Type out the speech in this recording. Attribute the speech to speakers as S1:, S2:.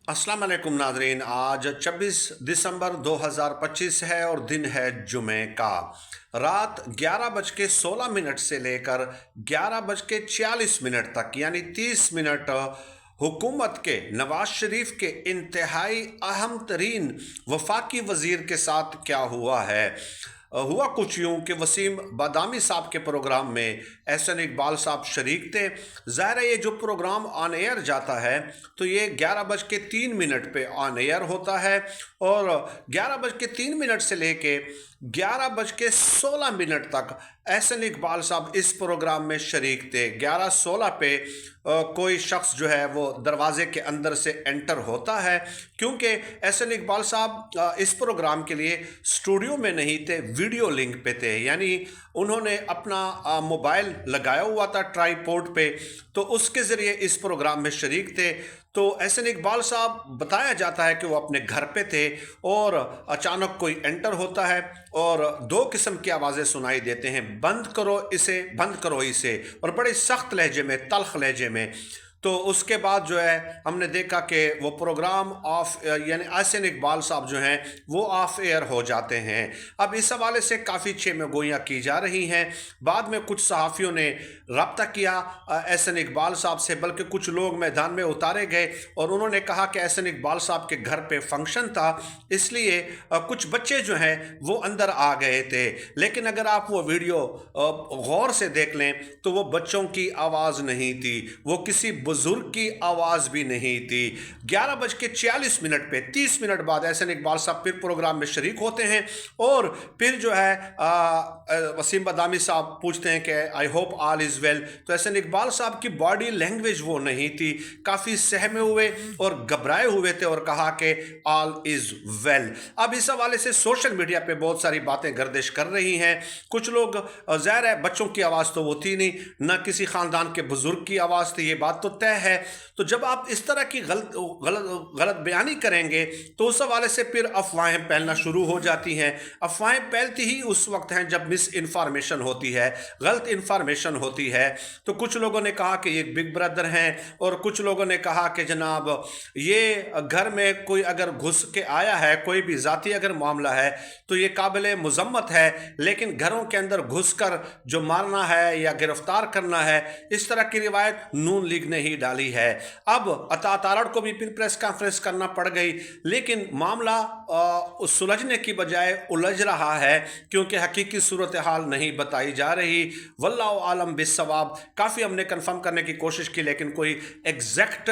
S1: अस्सलाम वालेकुम नाजरीन। आज 26 दिसंबर 2025 है और दिन है जुमे का। रात 11:16 से लेकर 11:46 तक यानी 30 मिनट हुकूमत के नवाज शरीफ के इंतहाई अहम तरीन वफाकी वजीर के साथ क्या हुआ है। हुआ कुछ यूँ कि वसीम बादामी साहब के प्रोग्राम में एहसन इकबाल साहब शरीक थे। ज़ाहिर है ये जो प्रोग्राम ऑन एयर जाता है तो ये 11:03 पे ऑन एयर होता है और 11:03 से लेके 11:16 तक एहसन इकबाल साहब इस प्रोग्राम में शरीक थे। 11:16 पे कोई शख्स जो है वो दरवाजे के अंदर से एंटर होता है, क्योंकि एहसन इकबाल साहब इस प्रोग्राम के लिए स्टूडियो में नहीं थे, वीडियो लिंक पे थे। यानी उन्होंने अपना मोबाइल लगाया हुआ था ट्राईपोड पे, तो उसके ज़रिए इस प्रोग्राम में शरीक थे। तो एहसन इकबाल साहब बताया जाता है कि वो अपने घर पे थे और अचानक कोई एंटर होता है और दो किस्म की आवाज़ें सुनाई देते हैं, बंद करो इसे, बंद करो इसे, और बड़े सख्त लहजे में, तल्ख लहजे में। तो उसके बाद जो है हमने देखा कि वो प्रोग्राम ऑफ यानी एहसन इकबाल साहब जो हैं वो ऑफ एयर हो जाते हैं। अब इस हवाले से काफ़ी छेमेगोइयाँ की जा रही हैं। बाद में कुछ सहाफ़ियों ने रब्ता किया एहसन इकबाल साहब से, बल्कि कुछ लोग मैदान में उतारे गए और उन्होंने कहा कि एहसन इकबाल साहब के घर पे फंक्शन था, इसलिए कुछ बच्चे जो हैं वो अंदर आ गए थे। लेकिन अगर आप वो वीडियो गौर से देख लें तो वो बच्चों की आवाज़ नहीं थी, वो किसी बुजुर्ग की आवाज़ भी नहीं थी। 11:46 पे 30 मिनट बाद एहसन इकबाल साहब फिर प्रोग्राम में शरीक होते हैं और फिर जो है वसीम बादामी साहब पूछते हैं कि I hope all is well. तो एहसन इकबाल साहब की बॉडी लैंग्वेज वो नहीं थी, काफ़ी सहमे हुए और घबराए हुए थे और कहा कि ऑल इज़ वेल। अब इस हवाले से सोशल मीडिया पे बहुत सारी बातें गर्दिश कर रही हैं। कुछ लोग, ज़ाहिर है बच्चों की आवाज़ तो वो थी नहीं, ना किसी ख़ानदान के बुज़ुर्ग की आवाज़ थी, ये बात तो तय है। तो जब आप इस तरह की गलत बयानी करेंगे तो उस हवाले से फिर अफवाहें फैलना शुरू हो जाती हैं। अफवाहें फैलती ही उस वक्त हैं जब मिस इन्फॉर्मेशन होती है, गलत इन्फॉर्मेशन होती है। तो कुछ लोगों ने कहा कि ये बिग ब्रदर हैं और कुछ लोगों ने कहा कि जनाब ये घर में कोई अगर घुस के आया है, कोई भी ज़ाती अगर मामला है तो ये काबिल मुज़म्मत है, लेकिन घरों के अंदर घुसकर जो मारना है या गिरफ्तार करना है, इस तरह की रिवायत नून लीग ने ही डाली है। अब अता तारड़ को भी फिर प्रेस कॉन्फ्रेंस करना पड़ गई, लेकिन मामला सुलझने की बजाय उलझ रहा है, क्योंकि हकीकी सूरत हाल नहीं बताई जा रही। वल्लाहु आलम बिस्सवाब। काफ़ी हमने कंफर्म करने की कोशिश की, लेकिन कोई एग्जैक्ट